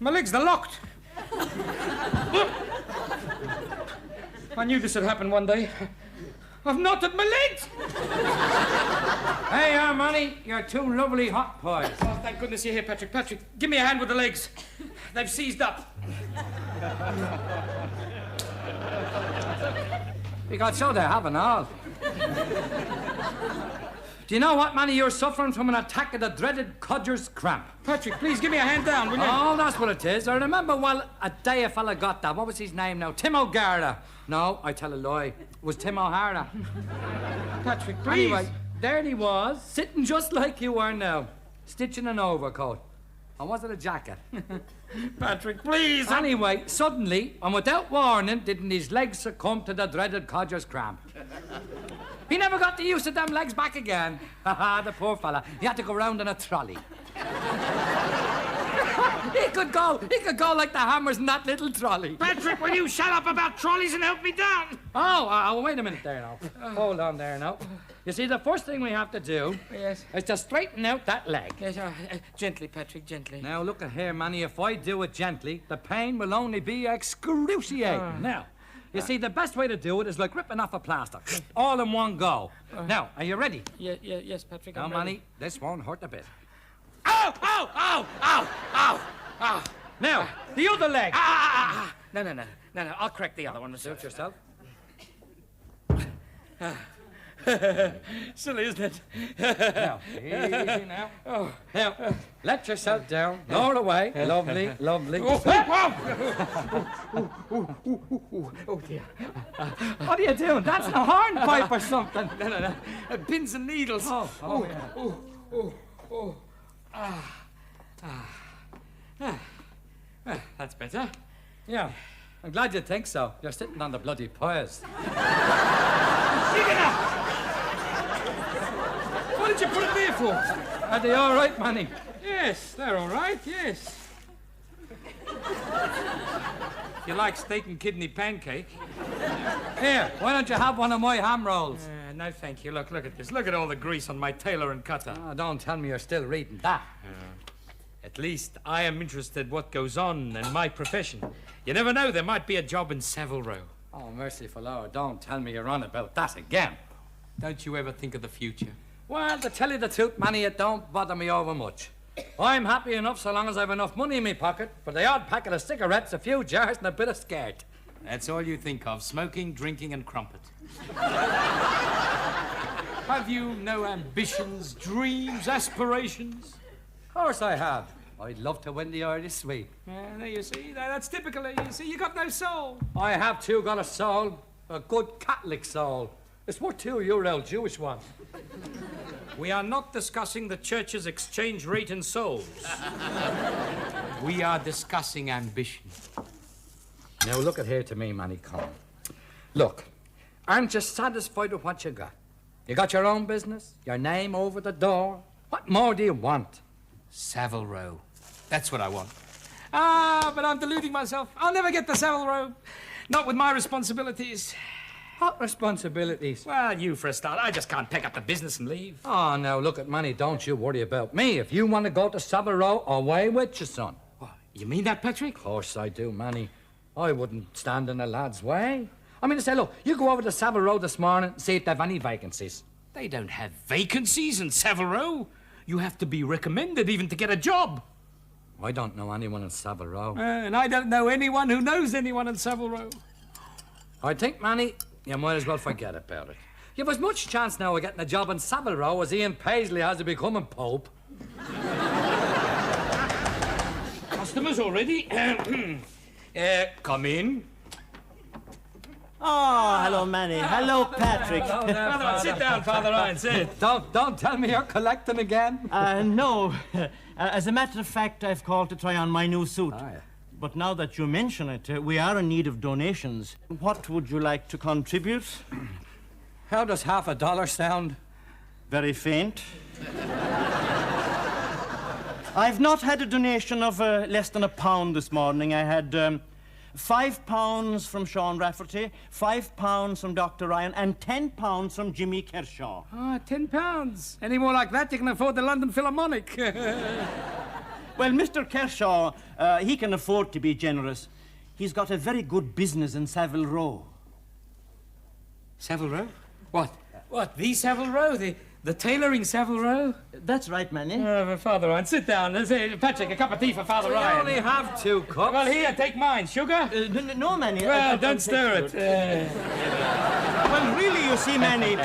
My legs, they're locked. I knew this would happen one day. I've knotted my legs. Hey, Manny, you're two lovely hot boys. Oh, thank goodness you're here, Patrick. Patrick, give me a hand with the legs. They've seized up. You got so they haven't all. Do you know what, Manny? You're suffering from an attack of the dreaded codger's cramp. Patrick, please give me a hand down, will you? Oh, that's what it is. I remember well a day a fella got that. What was his name now? Tim O'Gara. No, I tell a lie. It was Tim O'Hara. Patrick, please. Anyway, there he was, sitting just like you are now, stitching an overcoat. And was it a jacket? Patrick, please. Anyway, suddenly, and without warning, didn't his legs succumb to the dreaded codger's cramp. He never got the use of them legs back again. The poor fella. He had to go round in a trolley. He could go like the hammers in that little trolley. Patrick, will you shut up about trolleys and help me down? Oh, wait a minute there now. Hold on there now. You see, the first thing we have to do is to straighten out that leg. Yes, gently, Patrick, gently. Now, look at here, Manny. If I do it gently, the pain will only be excruciating. Now, you see, the best way to do it is like ripping off a plaster. All in one go. Now, are you ready? Yes, Patrick, Now, I'm ready. Manny, this won't hurt a bit. Ow, ow, ow, ow, ow, ow. Now, the other leg. No, I'll correct the other one. Do it yourself. Silly, isn't it? Now, easy now. Now, let yourself down. Lower away. Lovely, lovely. Oh, dear. What are you doing? That's a hornpipe or something. No. Pins and needles. That's better. Yeah, I'm glad you think so. You're sitting on the bloody pies. What did you put it there for? Are they all right, Manny? Yes, they're all right, yes. You like steak and kidney pancake? Here, why don't you have one of my ham rolls? No, thank you. Look at this. Look at all the grease on my tailor and cutter. Oh, don't tell me you're still reading that. At least I am interested what goes on in my profession. You never know, there might be a job in Savile Row. Oh, merciful Lord, don't tell me you're on about that again. Don't you ever think of the future? Well, to tell you the truth, Manny, it don't bother me over much. I'm happy enough so long as I've enough money in my pocket for the odd packet of cigarettes, a few jars, and a bit of skirt. That's all you think of, smoking, drinking, and crumpet. Have you no ambitions, dreams, aspirations? Of course I have. I'd love to win the Irish sweep. There you see, that's typical. You see, you got no soul. I have too got a soul, a good Catholic soul. It's worth €2 Jewish one. We are not discussing the church's exchange rate in souls. We are discussing ambition. Now look at here to me, Manny Conn. Look, aren't you satisfied with what you got? You got your own business, your name over the door. What more do you want? Savile Row. That's what I want. But I'm deluding myself. I'll never get to Savile Row. Not with my responsibilities. What responsibilities? Well, you for a start. I just can't pick up the business and leave. Oh, now, look at Manny. Don't you worry about me. If you want to go to Savile Row, away with you, son. What, you mean that, Patrick? Of course I do, Manny. I wouldn't stand in a lad's way. I mean to say, look, you go over to Savile Row this morning and see if they've any vacancies. They don't have vacancies in Savile Row. You have to be recommended even to get a job. I don't know anyone in Savile Row. And I don't know anyone who knows anyone in Savile Row. I think, Manny, you might as well forget about it. You've as much chance now of getting a job in Savile Row as Ian Paisley has of becoming Pope. Customers already? Come in. Oh, hello, Manny. Hello, Patrick. Father, sit down, Father Ryan, sit. Don't tell me you're collecting again. No. As a matter of fact, I've called to try on my new suit. Oh, yeah. But now that you mention it, we are in need of donations. What would you like to contribute? How does $50 sound? Very faint. I've not had a donation of less than £1 this morning. I had £5 from Sean Rafferty, £5 from Dr. Ryan, and £10 from Jimmy Kershaw. Ah, £10. Any more like that, you can afford the London Philharmonic. Well, Mr. Kershaw, he can afford to be generous. He's got a very good business in Savile Row. Savile Row? What? The Savile Row? The tailoring Savile Row? That's right, Manny. Father Ryan, sit down. Patrick, a cup of tea for Father We Ryan. only have 2 cups. Well, here, take mine. Sugar? No, Manny. Well, don't stir it. Well, really, you see, Manny,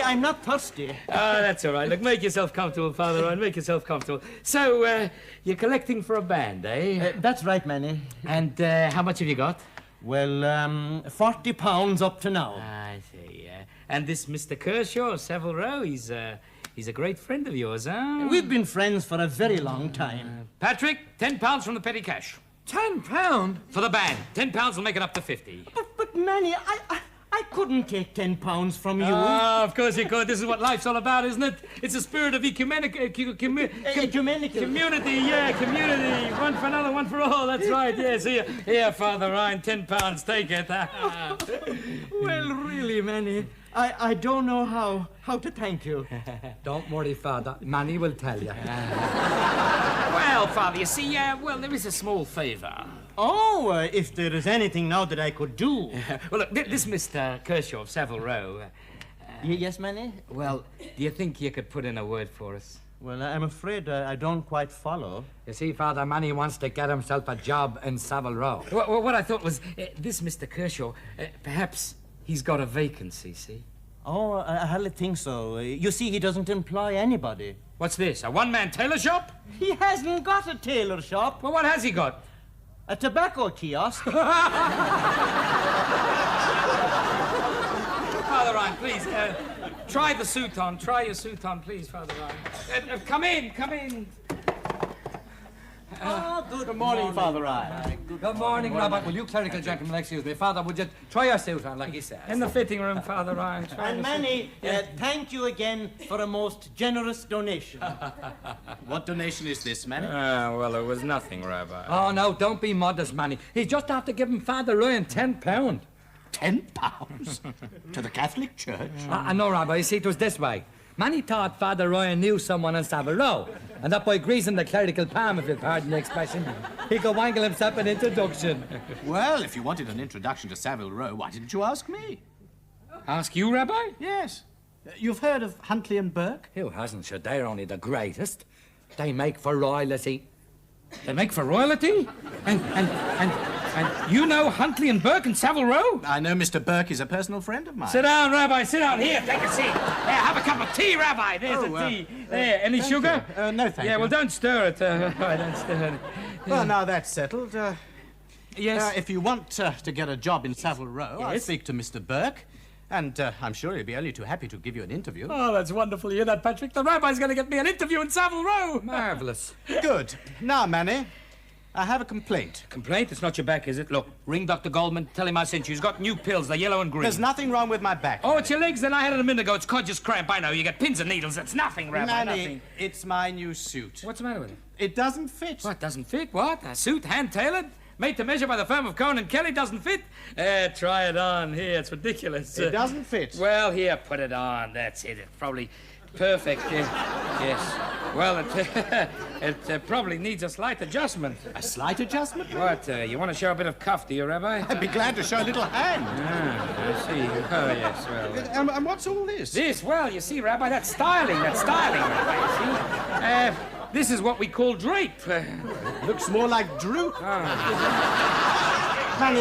I'm not thirsty. That's all right. Look, make yourself comfortable, Father Ryan. Make yourself comfortable. So, you're collecting for a band, eh? That's right, Manny. And how much have you got? Well, £40 up to now. I see, and this Mr. Kershaw of Savile Row, he's a great friend of yours, huh? We've been friends for a very long time. Patrick, £10 from the petty cash. £10? For the band. £10 will make it up to 50. But Manny, I couldn't take £10 from you. Ah, of course you could. This is what life's all about, isn't it? It's a spirit of community. Community, yeah, community. One for another, one for all. That's right, yes. Here, Father Ryan, £10. Take it. Well, really, Manny, I don't know how to thank you. Don't worry, Father. Manny will tell you. Well, Father, you see, there is a small favour. Oh, if there is anything now that I could do. Well, look, this Mr. Kershaw of Savile Row... Yes, Manny? Well, do you think you could put in a word for us? Well, I'm afraid I don't quite follow. You see, Father, Manny wants to get himself a job in Savile Row. What I thought was, this Mr. Kershaw, perhaps he's got a vacancy, see? Oh, I hardly think so. You see, he doesn't employ anybody. What's this, a one-man tailor shop? He hasn't got a tailor shop. Well, what has he got? A tobacco kiosk. Father Ryan, please, try the suit on. Try your suit on, please, Father Ryan. Come in. Good morning, Father Ryan. Good morning, Rabbi. Will you clerical gentlemen excuse me? Father, would you try your suit on like he says? In the fitting room, Father Ryan. And Manny, thank you again for a most generous donation. What donation is this, Manny? Well, it was nothing, Rabbi. Oh, no, don't be modest, Manny. He's just after giving Father Ryan £10. £10? To the Catholic Church? I know, Rabbi. You see, it was this way. Manny thought Father Ryan knew someone in Savile Row, and that by greasing the clerical palm, if you'll pardon the expression, he could wangle himself an introduction. Well, if you wanted an introduction to Savile Row, why didn't you ask me? Ask you, Rabbi? Yes. You've heard of Huntley and Burke? Who hasn't, sure? They're only the greatest. They make for royalty. They make for royalty? And you know Huntley and Burke in Savile Row? I know Mr. Burke is a personal friend of mine. Sit down, Rabbi. Sit down. Here, take a seat. There, have a cup of tea, Rabbi. There's the tea. There, any sugar? No, thank you. Yeah, well, don't stir it. Don't stir it. Well, now that's settled. Yes. If you want to get a job in Savile Row, I'll Yes? speak to Mr. Burke. And I'm sure he'll be only too happy to give you an interview. Oh, that's wonderful. You hear that, Patrick? The Rabbi's going to get me an interview in Savile Row. Marvellous. Good. Now, Manny, I have a complaint. Complaint? It's not your back, is it? Look, ring Dr. Goldman. Tell him I sent you. He's got new pills. They're yellow and green. There's nothing wrong with my back. Oh, it's your legs? Then I had it a minute ago. It's codger's cramp. I know. You get pins and needles. It's nothing, Rabbi. Manny, Nothing. it's my new suit. What's the matter with it? It doesn't fit. What, doesn't fit? What? A suit hand-tailored? Made to measure by the firm of Cohen and Kelly doesn't fit? Try it on. Here, it's ridiculous. It doesn't fit. Well, here, put it on. That's it. It's probably perfect. Yes. Well, it probably needs a slight adjustment. A slight adjustment? What, you want to show a bit of cuff, do you, Rabbi? I'd be glad to show a little hand. I see. Oh, yes, well... And what's all this? This, well, you see, Rabbi, that's styling, Rabbi, you see. This is what we call drape. Looks more like droop. Manny,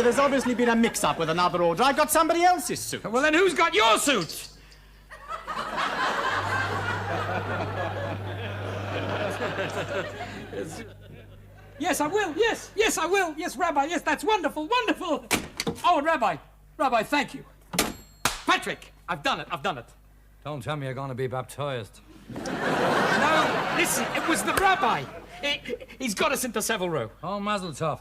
there's obviously been a mix-up with another order. I got somebody else's suit. Well, then who's got your suit? Yes, I will. Yes, I will. Yes, Rabbi. Yes, that's wonderful, wonderful. Oh, Rabbi, thank you. Patrick, I've done it. Don't tell me you're going to be baptized. No, listen, it was the Rabbi. He's got us into Savile Row. Oh, mazel tov.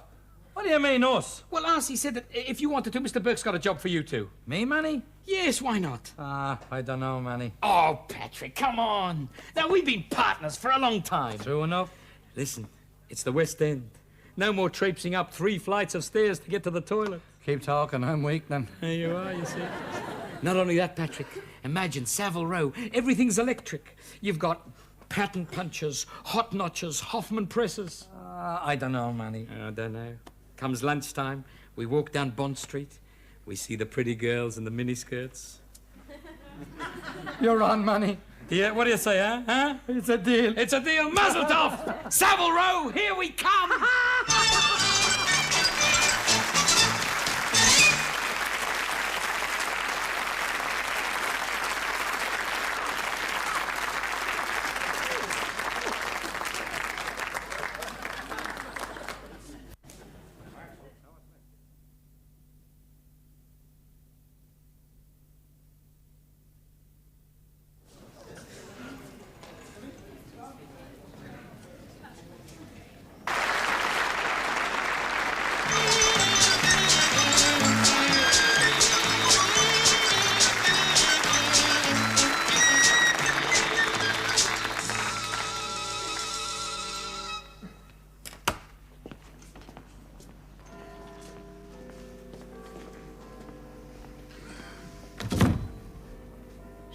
What do you mean, us? Well, Archie said that if you wanted to, Mr. Burke's got a job for you too. Me, Manny? Yes, why not? I don't know, Manny. Oh, Patrick, come on. Now, we've been partners for a long time. True enough. Listen, it's the West End. No more traipsing up 3 flights of stairs to get to the toilet. Keep talking, I'm weak then. There you are, you see. Not only that, Patrick, imagine Savile Row. Everything's electric. You've got pattern punchers, hot notchers, Hoffman presses. I don't know, Manny. I don't know. Comes lunchtime, we walk down Bond Street. We see the pretty girls in the miniskirts. You're on, Manny. Yeah, what do you say, huh? It's a deal. It's a deal. Mazel tov! Savile Row, here we come!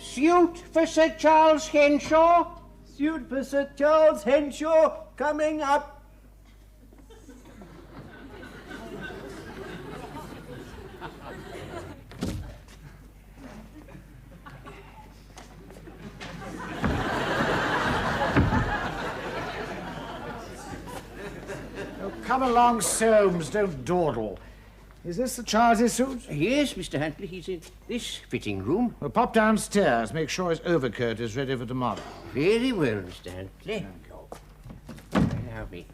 Suit for Sir Charles Henshaw. Suit for Sir Charles Henshaw coming up. Oh, come along, Soames, don't dawdle. Is this the Charles's suit? Yes, Mr. Huntley, he's in this fitting room. Well, pop downstairs, make sure his overcoat is ready for tomorrow. Very well, Mr. Huntley. Allow me.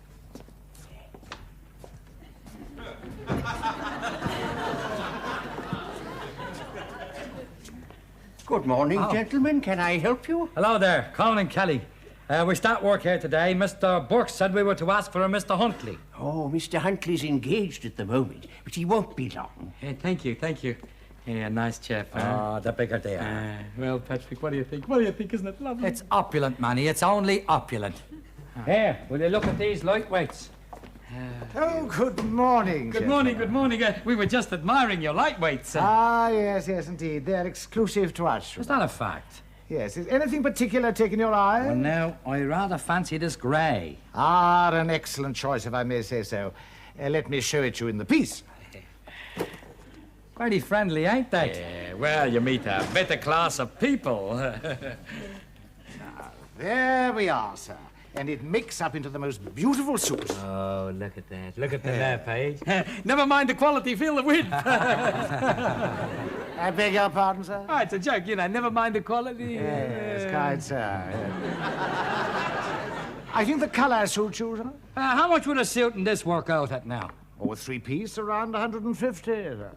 Good morning, gentlemen. Can I help you? Hello there, Colin and Kelly. We start work here today. Mr. Burke said we were to ask for a Mr. Huntley. Oh, Mr. Huntley's engaged at the moment, but he won't be long. Thank you. Yeah, nice chap, huh? Oh, the bigger they are. Well, Patrick, what do you think? What do you think? Isn't it lovely? It's opulent, Manny. It's only opulent. Here, will you look at these lightweights? Oh, good morning. Good morning. We were just admiring your lightweights. Ah, yes, indeed. They're exclusive to us. Is that a fact? Yes. Is anything particular taking your eye? Well, now, I rather fancy this grey. Ah, an excellent choice, if I may say so. Let me show it you in the piece. Very friendly, ain't they? Yeah, well, you meet a better class of people. There we are, sir. And it makes up into the most beautiful suit. Oh, look at that. Look at the there, Page. Never mind the quality, feel the width. I beg your pardon, sir? Oh, it's a joke, never mind the quality. Yes, kind sir. I think the colour suits you, sir. How much would a suit in this work out at now? Oh, a 3-piece, around 150, sir.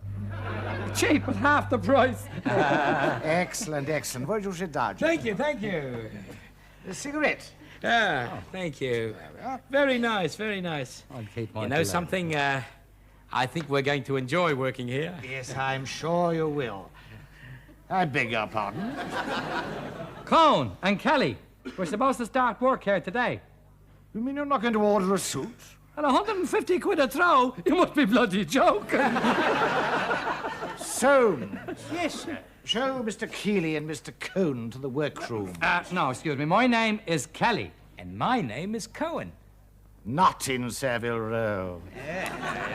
Cheap at half the price. Excellent. Where'd you sit down? Thank you. A cigarette. Thank you. Very nice. I'll keep mine You know till something? I think we're going to enjoy working here. Yes, I'm sure you will. I beg your pardon. later. Cone and Kelly, we're supposed to start work here today. You mean you're not going to order a suit? At 150 quid a throw? You must be bloody joking. Soames, Yes, sir. show Mr. Keeley and Mr. Cone to the workroom. No, excuse me. My name is Kelly. And my name is Cohen. Not in Savile Row.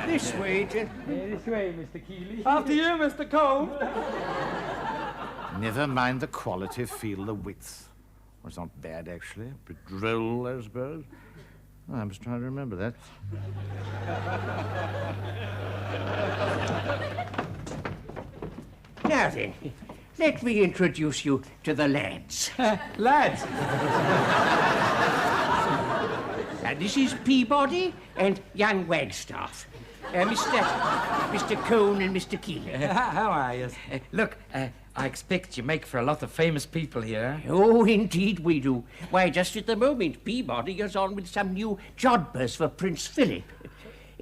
This way, gentlemen. This way, Mr. Keeley. After you, Mr. Cone. Never mind the quality, feel the width. Well, it's not bad, actually. A bit droll, I suppose. Oh, I'm just trying to remember that. Now then, let me introduce you to the lads. Lads. This is Peabody and young Wagstaff. Mr. Cone and Mr. Keeley. How are you? Look, I expect you make for a lot of famous people here. Oh, indeed we do. Why, just at the moment, Peabody is on with some new jodhpurs for Prince Philip.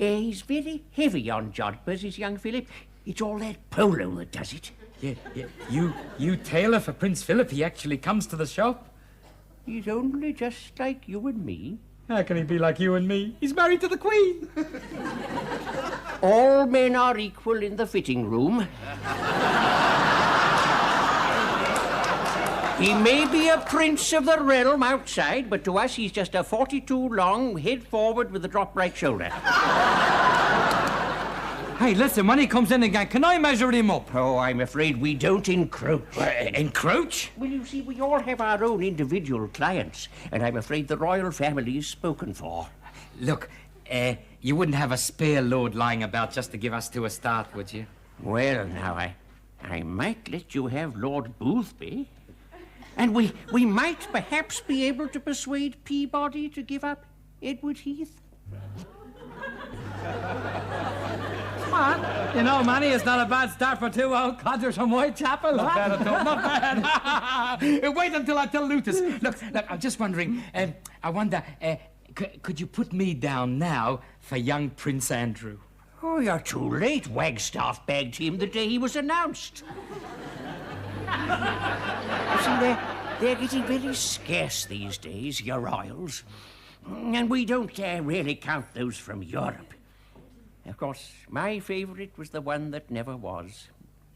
He's very heavy on jumpers, is young Philip. It's all that polo that does it. Yeah. You tailor for Prince Philip. He actually comes to the shop. He's only just like you and me. How can he be like you and me? He's married to the Queen. All men are equal in the fitting room. He may be a prince of the realm outside, but to us he's just a 42 long, head forward with a drop right shoulder. Hey, listen, when he comes in again, can I measure him up? Oh, I'm afraid we don't encroach. Encroach? Well, you see, we all have our own individual clients, and I'm afraid the royal family is spoken for. Look, you wouldn't have a spare load lying about just to give us two a start, would you? Well, now, I might let you have Lord Boothby. And we might perhaps be able to persuade Peabody to give up Edward Heath. You know, Manny, it's not a bad start for two old codgers from Whitechapel. Not bad at all, not bad. Wait until I tell Lutus. Look, I'm just wondering, I wonder, could you put me down now for young Prince Andrew? Oh, you're too late. Wagstaff bagged him the day he was announced. You see, they're getting very scarce these days, your royals. And we don't really count those from Europe. Of course, my favourite was the one that never was.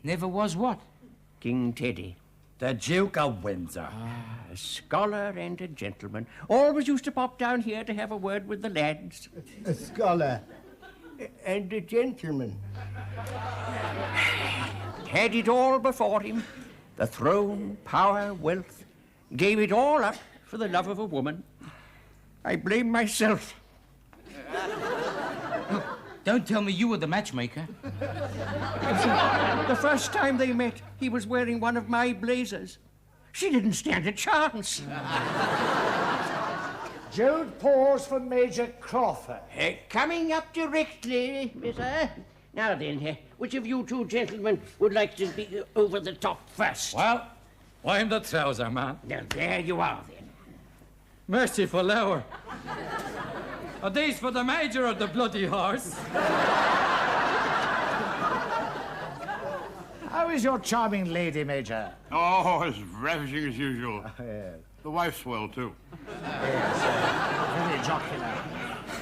Never was what? King Teddy. The Duke of Windsor. A scholar and a gentleman. Always used to pop down here to have a word with the lads. A scholar and a gentleman. Had it all before him. The throne, power, wealth. Gave it all up for the love of a woman. I blame myself. Don't tell me you were the matchmaker. The first time they met, he was wearing one of my blazers. She didn't stand a chance. Jude pause for Major Crawford. Coming up directly, mister. Now then, which of you two gentlemen would like to be over the top first? Well, I'm the trouser man. Now, there you are, then. Merciful hour. Are these for the Major or the bloody horse? How is your charming lady, Major? Oh, as ravishing as usual. Yes. The wife's well, too. Very jocular.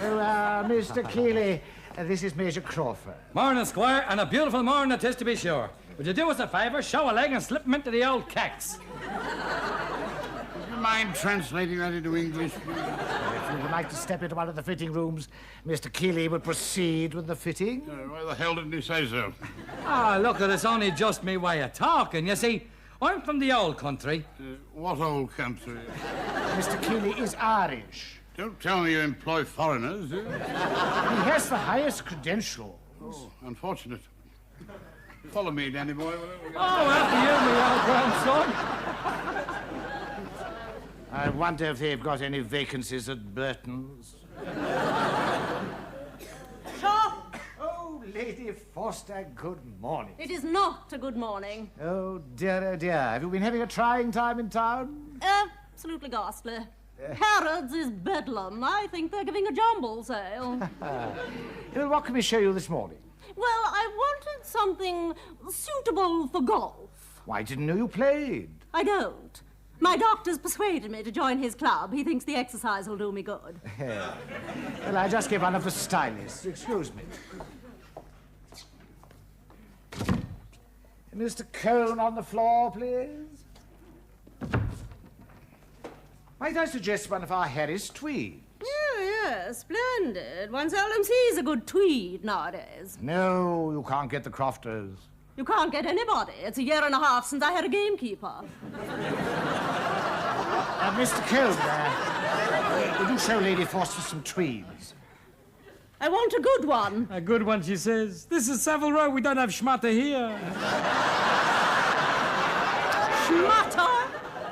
Oh, Mr. Keeley, this is Major Crawford. Morning, Squire, and a beautiful morning it is to be sure. Would you do us a favour, show a leg and slip him into the old cax? Would you mind translating that into English, please? If you would like to step into one of the fitting rooms, Mr. Keeley will proceed with the fitting. Why the hell didn't he say so? Ah, look, it's only just me way of talking. You see, I'm from the old country. What old country? Mr. Keeley is Irish. Don't tell me you employ foreigners, do you? He has the highest credentials. Oh, unfortunate. Follow me, Danny boy. Oh, after you, my old grandson. I wonder if they've got any vacancies at Burton's. Shop! Oh, Lady Foster, good morning. It is not a good morning. Oh, dear, oh, dear. Have you been having a trying time in town? Absolutely ghastly. Harrods is bedlam. I think they're giving a jumble sale. Well, what can we show you this morning? Well, I wanted something suitable for golf. Why, I didn't know you played. I don't. My doctor's persuaded me to join his club. He thinks the exercise will do me good. Well, I just gave one of the stylists. Excuse me. Mr. Cone on the floor, please. Might I suggest one of our Harris tweeds? Yes, splendid. One seldom sees a good tweed nowadays. No, you can't get the Crofters. You can't get anybody. It's a year and a half since I had a gamekeeper. Mr. Cone, would you show Lady Foster some tweeds? I want a good one. A good one, she says. This is Savile Row. We don't have schmatter here. Schmatter?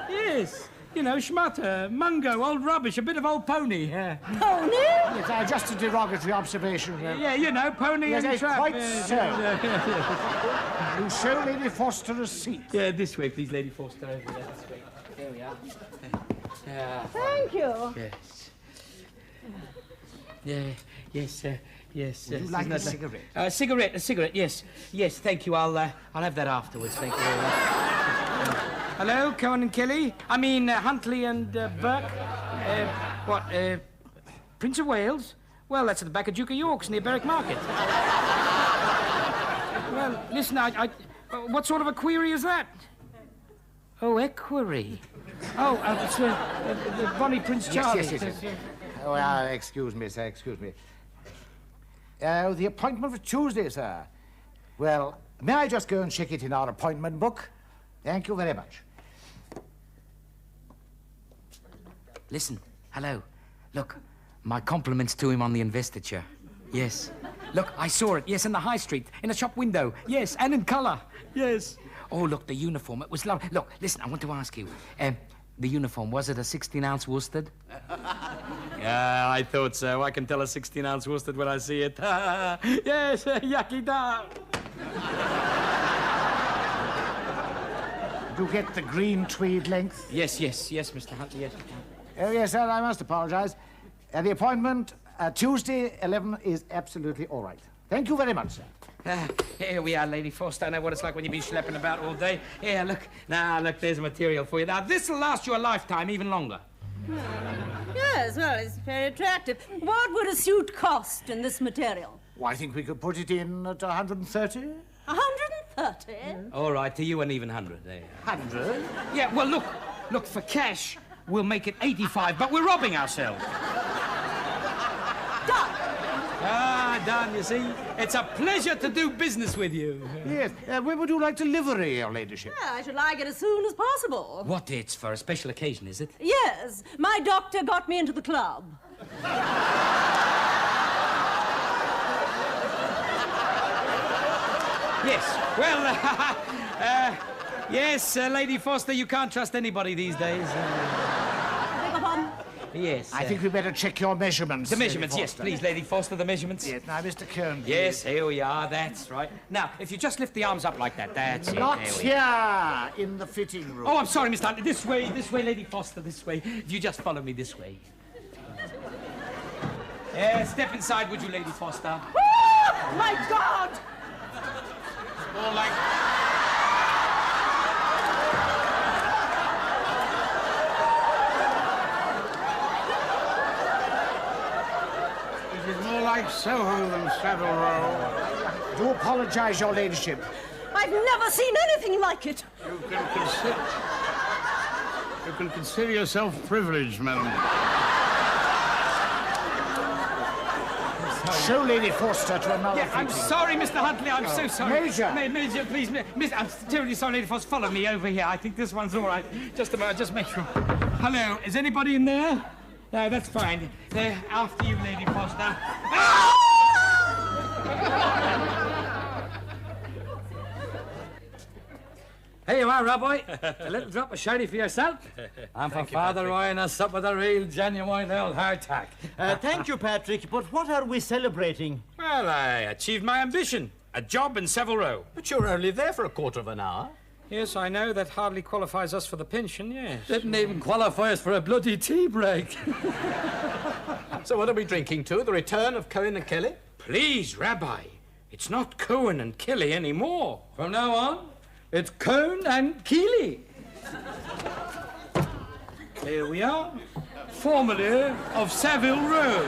Yes. You know, schmatter, mungo, old rubbish, a bit of old pony. Pony? Yes, just a derogatory observation. Yeah, you know, pony Yes, and trap. quite so. You show Lady Foster a seat. Yeah, this way, please, Lady Foster. Over there, this way. There we are. Thank you. Yes. Yeah, yes, Yes, Would yes. you like isn't a that cigarette? A cigarette, yes. Yes, thank you. I'll have that afterwards, thank you very much. Hello, Cohen and Kelly? I mean, Huntley and Burke? Prince of Wales? Well, that's at the back of Duke of York's near Berwick Market. Well, listen, what sort of a query is that? Oh, equerry. Oh, it's the Bonnie Prince Charlie. Yes. Oh, excuse me, sir, excuse me. The appointment for Tuesday, sir. Well, may I just go and check it in our appointment book? Thank you very much. Listen, hello. Look, my compliments to him on the investiture. Yes. Look, I saw it, yes, in the high street, in a shop window. Yes, and in colour. Yes. Oh, look, the uniform, it was lovely. Look, listen, I want to ask you, the uniform, was it a 16-ounce worsted? Yeah, I thought so. I can tell a 16-ounce worsted when I see it. Yes, yucky da. Do you get the green tweed length? Yes, Mr. Huntley, yes. Oh, yes, sir, I must apologize. The appointment, Tuesday, 11, is absolutely all right. Thank you very much, sir. Here we are, Lady Forster. I know what it's like when you've been schlepping about all day. Here, look. Now, look, there's material for you. Now, this'll last you a lifetime, even longer. Yes, well, it's very attractive. What would a suit cost in this material? Well, I think we could put it in at 130. 130? All right, to you an even 100. There. 100? Yeah, well, look, for cash, we'll make it 85, but we're robbing ourselves. Done. Done, you see. It's a pleasure to do business with you. Yes. When would you like to livery, Your Ladyship? Yeah, I should like it as soon as possible. What, it's for a special occasion, is it? Yes, my doctor got me into the club. Yes. Well, yes, Lady Foster, you can't trust anybody these days. Beg your pardon? Yes. I think we better check your measurements. The measurements, Lady yes, Forster. please, Lady Foster, the measurements. Yes, now, Mr. Kern. Yes, here we are, that's right. Now, if you just lift the arms up like that, that's it. Not there we here, are. in the fitting room. Oh, I'm sorry, Mr. Huntley. This way, Lady Foster, this way. If you just follow me this way. Step inside, would you, Lady Foster? Oh, my God! More like... It is more like Soho than Savile Row. Do apologize, Your Ladyship. I've never seen anything like it. You can consider yourself privileged, madam. Show Lady Forster to another Yeah, I'm fitting. sorry, Mr. Huntley. I'm so sorry. Major. Major, please. Miss, I'm terribly sorry, Lady Foster. Follow me over here. I think this one's all right. Just a moment. Just make sure. Hello. Is anybody in there? No, that's fine. After you, Lady Foster. Here you are, Rabbi. A little drop of sherry for yourself. And for Father Ryan, a sup of the real, genuine old hardtack. Thank you, Patrick, but what are we celebrating? Well, I achieved my ambition. A job in Savile Row. But you're only there for a quarter of an hour. Yes, I know. That hardly qualifies us for the pension, yes. Didn't even qualify us for a bloody tea break. So what are we drinking to? The return of Cohen and Kelly? Please, Rabbi. It's not Cohen and Kelly anymore. From now on, it's Cohn and Keeley. Here we are. Formerly of Savile Row.